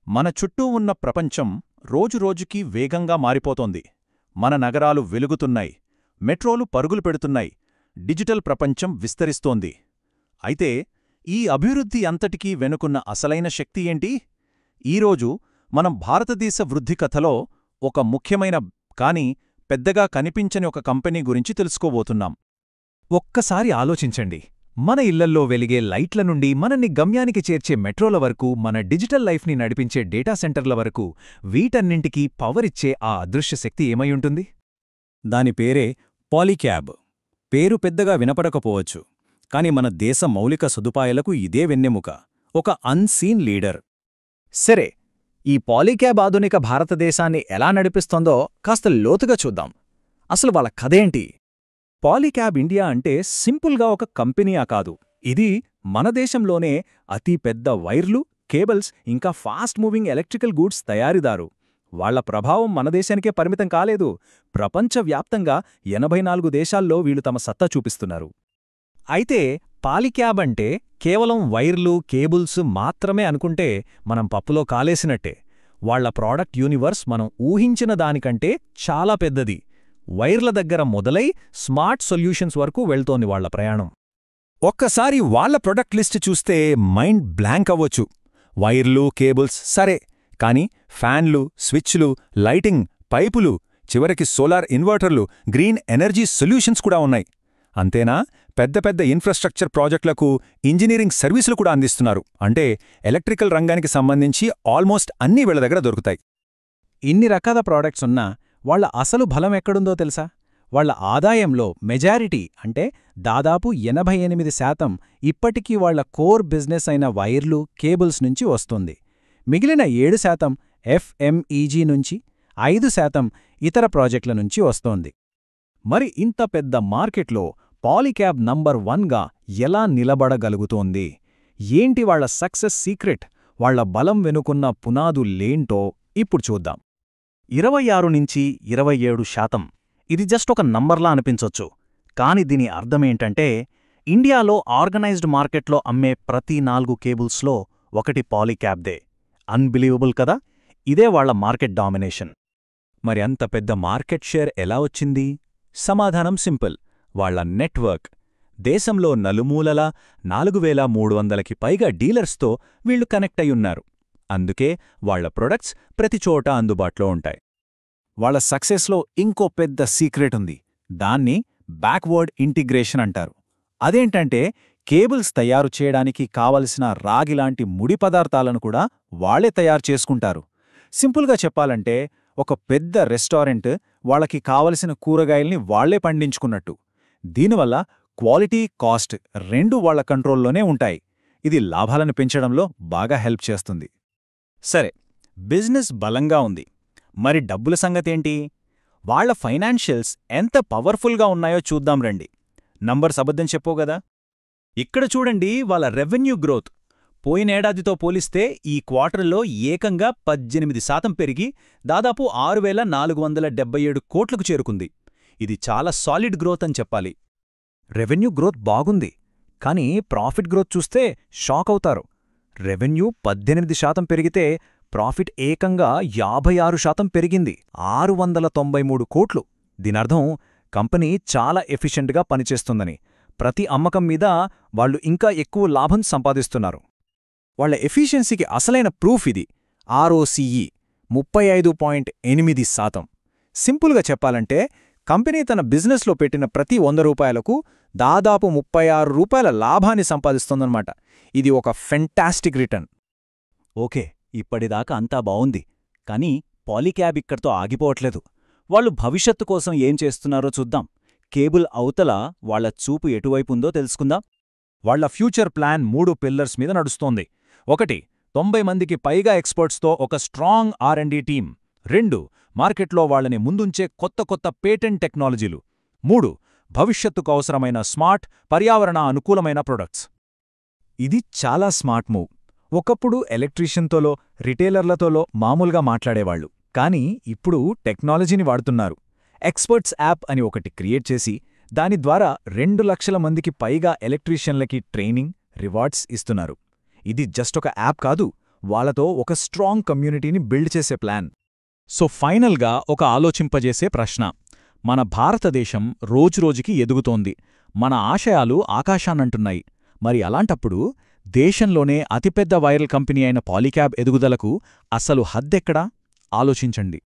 మన చుట్టూ ఉన్న ప్రపంచం రోజురోజుకీ వేగంగా మారిపోతోంది. మన నగరాలు వెలుగుతున్నాయి, మెట్రోలు పరుగులు పెడుతున్నాయి, డిజిటల్ ప్రపంచం విస్తరిస్తోంది. అయితే ఈ అభివృద్ధి అంతటికీ వెనుకున్న అసలైన శక్తి ఏంటి? ఈరోజు మనం భారతదేశ వృద్ధి కథలో ఒక ముఖ్యమైన కానీ పెద్దగా కనిపించని ఒక కంపెనీ గురించి తెలుసుకోబోతున్నాం. ఒక్కసారి ఆలోచించండి. మన ఇళ్లల్లో వెలిగే లైట్ల నుండి మనల్ని గమ్యానికి చేర్చే మెట్రోల వరకు, మన డిజిటల్ లైఫ్ని నడిపించే డేటా సెంటర్ల వరకు వీటన్నింటికీ పవరిచ్చే ఆ అదృశ్య శక్తి ఏమైయుంటుంది? దాని పేరే పాలీక్యాబ్. పేరు పెద్దగా వినపడకపోవచ్చు, కాని మన దేశ మౌలిక సదుపాయాలకు ఇదే వెన్నెముక, ఒక అన్సీన్ లీడర్. సరే, ఈ పాలీక్యాబ్ ఆధునిక భారతదేశాన్ని ఎలా నడిపిస్తోందో కాస్త లోతుగా చూద్దాం. అసలు వాళ్ళ కథేంటి? పాలీక్యాబ్ ఇండియా అంటే సింపుల్గా ఒక కంపెనీయా కాదు. ఇది మన దేశంలోనే అతిపెద్ద వైర్లు, కేబుల్స్ ఇంకా ఫాస్ట్ మూవింగ్ ఎలక్ట్రికల్ గూడ్స్ తయారీదారు. వాళ్ల ప్రభావం మన దేశానికే పరిమితం కాలేదు. ప్రపంచవ్యాప్తంగా 84 దేశాల్లో వీళ్ళు తమ సత్తా చూపిస్తున్నారు. అయితే పాలీక్యాబ్ అంటే కేవలం వైర్లు, కేబుల్స్ మాత్రమే అనుకుంటే మనం పప్పులో కాలేసినట్టే. వాళ్ల ప్రాడక్ట్ యూనివర్స్ మనం ఊహించిన దానికంటే చాలా పెద్దది. వైర్ల దగ్గర మొదలై స్మార్ట్ సొల్యూషన్స్ వరకు వెళ్తోంది వాళ్ల ప్రయాణం. ఒక్కసారి వాళ్ల ప్రొడక్ట్ లిస్ట్ చూస్తే మైండ్ బ్లాంక్ అవ్వొచ్చు. వైర్లు, కేబుల్స్ సరే, కాని ఫ్యాన్లు, స్విచ్లు, లైటింగ్, పైపులు, చివరికి సోలార్ ఇన్వర్టర్లు, గ్రీన్ ఎనర్జీ సొల్యూషన్స్ కూడా ఉన్నాయి. అంతేనా, పెద్ద పెద్ద ఇన్ఫ్రాస్ట్రక్చర్ ప్రాజెక్టులకు ఇంజనీరింగ్ సర్వీసులు కూడా అందిస్తున్నారు. అంటే ఎలక్ట్రికల్ రంగానికి సంబంధించి ఆల్మోస్ట్ అన్నీ వీళ్ల దగ్గర దొరుకుతాయి. ఇన్ని రకాల ప్రాడక్ట్స్ ఉన్నా వాళ్ల అసలు బలం ఎక్కడుందో తెలుసా? వాళ్ల ఆదాయంలో మెజారిటీ అంటే దాదాపు 88% ఇప్పటికీ వాళ్ల కోర్ బిజినెస్ అయిన వైర్లు, కేబుల్స్ నుంచి వస్తుంది. మిగిలిన 7% ఎఫ్ఎంఈజీ నుంచి, 5% ఇతర ప్రాజెక్టుల నుంచి వస్తోంది. మరి ఇంత పెద్ద మార్కెట్లో పాలీక్యాబ్ నంబర్ 1గా ఎలా నిలబడగలుగుతోంది? ఏంటి వాళ్ల సక్సెస్ సీక్రెట్? వాళ్ల బలం వెనుకున్న పునాదులేంటో ఇప్పుడు చూద్దాం. 26-27%. ఇది జస్ట్ ఒక నంబర్లా అనిపించొచ్చు, కాని దీని అర్థమేంటంటే ఇండియాలో ఆర్గనైజ్డ్ మార్కెట్లో అమ్మే ప్రతి 4 కేబుల్స్లో ఒకటి పాలీక్యాబ్దే. అన్బిలీవబుల్ కదా? ఇదే వాళ్ల మార్కెట్ డామినేషన్. మరి అంత పెద్ద మార్కెట్ షేర్ ఎలా వచ్చింది? సమాధానం సింపుల్. వాళ్ల నెట్వర్క్. దేశంలో నలుమూలలా 4300కి పైగా డీలర్స్తో వీళ్లు కనెక్ట్ అయ్యున్నారు. అందుకే వాళ్ల ప్రొడక్ట్స్ ప్రతిచోటా అందుబాటులో ఉంటాయి. వాళ్ల సక్సెస్లో ఇంకో పెద్ద సీక్రెట్ ఉంది. దాన్ని బ్యాక్వర్డ్ ఇంటిగ్రేషన్ అంటారు. అదేంటంటే కేబుల్స్ తయారు చేయడానికి కావలసిన రాగిలాంటి ముడి పదార్థాలను కూడా వాళ్లే తయారు చేసుకుంటారు. సింపుల్గా చెప్పాలంటే ఒక పెద్ద రెస్టారెంట్ వాళ్లకి కావలసిన కూరగాయల్ని వాళ్లే పండించుకున్నట్టు. దీనివల్ల క్వాలిటీ, కాస్ట్ రెండూ వాళ్ల కంట్రోల్లోనే ఉంటాయి. ఇది లాభాలను పెంచడంలో బాగా హెల్ప్ చేస్తుంది. సరే, బిజినెస్ బలంగా ఉంది. మరి డబ్బుల సంగతేంటి? వాళ్ల ఫైనాన్షియల్స్ ఎంత పవర్ఫుల్గా ఉన్నాయో చూద్దాం రండి. నంబర్స్ అబద్ధం చెప్పోగదా? ఇక్కడ చూడండి వాళ్ల రెవెన్యూ గ్రోత్. పోయినేడాదితో పోలిస్తే ఈ క్వార్టర్లో ఏకంగా 18% పెరిగి దాదాపు 6,477 కోట్లకు చేరుకుంది. ఇది చాలా సాలిడ్ గ్రోత్ అని చెప్పాలి. రెవెన్యూ గ్రోత్ బాగుంది, కానీ ప్రాఫిట్ గ్రోత్ చూస్తే షాక్ అవుతారు. రెవెన్యూ 18% పెరిగితే ప్రాఫిట్ ఏకంగా 56% పెరిగింది, 693 కోట్లు. దీనర్థం కంపెనీ చాలా ఎఫిషియెంట్గా పనిచేస్తుందని. ప్రతి అమ్మకం మీద వాళ్లు ఇంకా ఎక్కువ లాభం సంపాదిస్తున్నారు. వాళ్ల ఎఫిషియన్సీకి అసలైన ప్రూఫ్ ఇది. ROCE 35.8%. సింపుల్గా చెప్పాలంటే కంపెనీ తన బిజినెస్లో పెట్టిన ప్రతి 100 రూపాయలకు దాదాపు 36 రూపాయల లాభాన్ని సంపాదిస్తోందన్నమాట. ఇది ఒక ఫెంటాస్టిక్ రిటర్న్. ఓకే, ఇప్పటిదాకా అంతా బావుంది, కానీ పాలీక్యాబ్ ఇక్కడితో ఆగిపోవట్లేదు. వాళ్లు భవిష్యత్తు కోసం ఏం చేస్తున్నారో చూద్దాం. కేబుల్ అవతల వాళ్ల చూపు ఎటువైపుందో తెలుసుకుందాం. వాళ్ల ఫ్యూచర్ ప్లాన్ 3 పిల్లర్స్ మీద నడుస్తోంది. 1. 90 మందికి పైగా ఎక్స్పర్ట్స్తో ఒక స్ట్రాంగ్ R&D టీం. 2. మార్కెట్లో వాళ్లని ముందుంచే కొత్త కొత్త పేటెంట్ టెక్నాలజీలు. 3. భవిష్యత్తుకు అవసరమైన స్మార్ట్, పర్యావరణ అనుకూలమైన ప్రొడక్ట్స్. ఇది చాలా స్మార్ట్ మూవ్. ఒకప్పుడు ఎలక్ట్రీషియన్తోలో, రిటైలర్లతోలో మామూలుగా మాట్లాడేవాళ్లు. కానీ ఇప్పుడు టెక్నాలజీని వాడుతున్నారు. ఎక్స్పర్ట్స్ యాప్ అని ఒకటి క్రియేట్ చేసి దాని ద్వారా 2 లక్షల మందికి పైగా ఎలక్ట్రీషియన్లకి ట్రైనింగ్, రివార్డ్స్ ఇస్తున్నారు. ఇది జస్ట్ ఒక యాప్ కాదు, వాళ్ళతో ఒక స్ట్రాంగ్ కమ్యూనిటీని బిల్డ్ చేసే ప్లాన్. సో ఫైనల్గా ఒక ఆలోచింపజేసే ప్రశ్న. మన భారతదేశం రోజురోజుకి ఎదుగుతోంది. మన ఆశయాలు ఆకాశాన్నంటున్నాయి. మరి అలాంటప్పుడు దేశంలోనే అతిపెద్ద వైరల్ కంపెనీ అయిన పాలీక్యాబ్ ఎదుగుదలకు అసలు హద్దెక్కడా? ఆలోచించండి.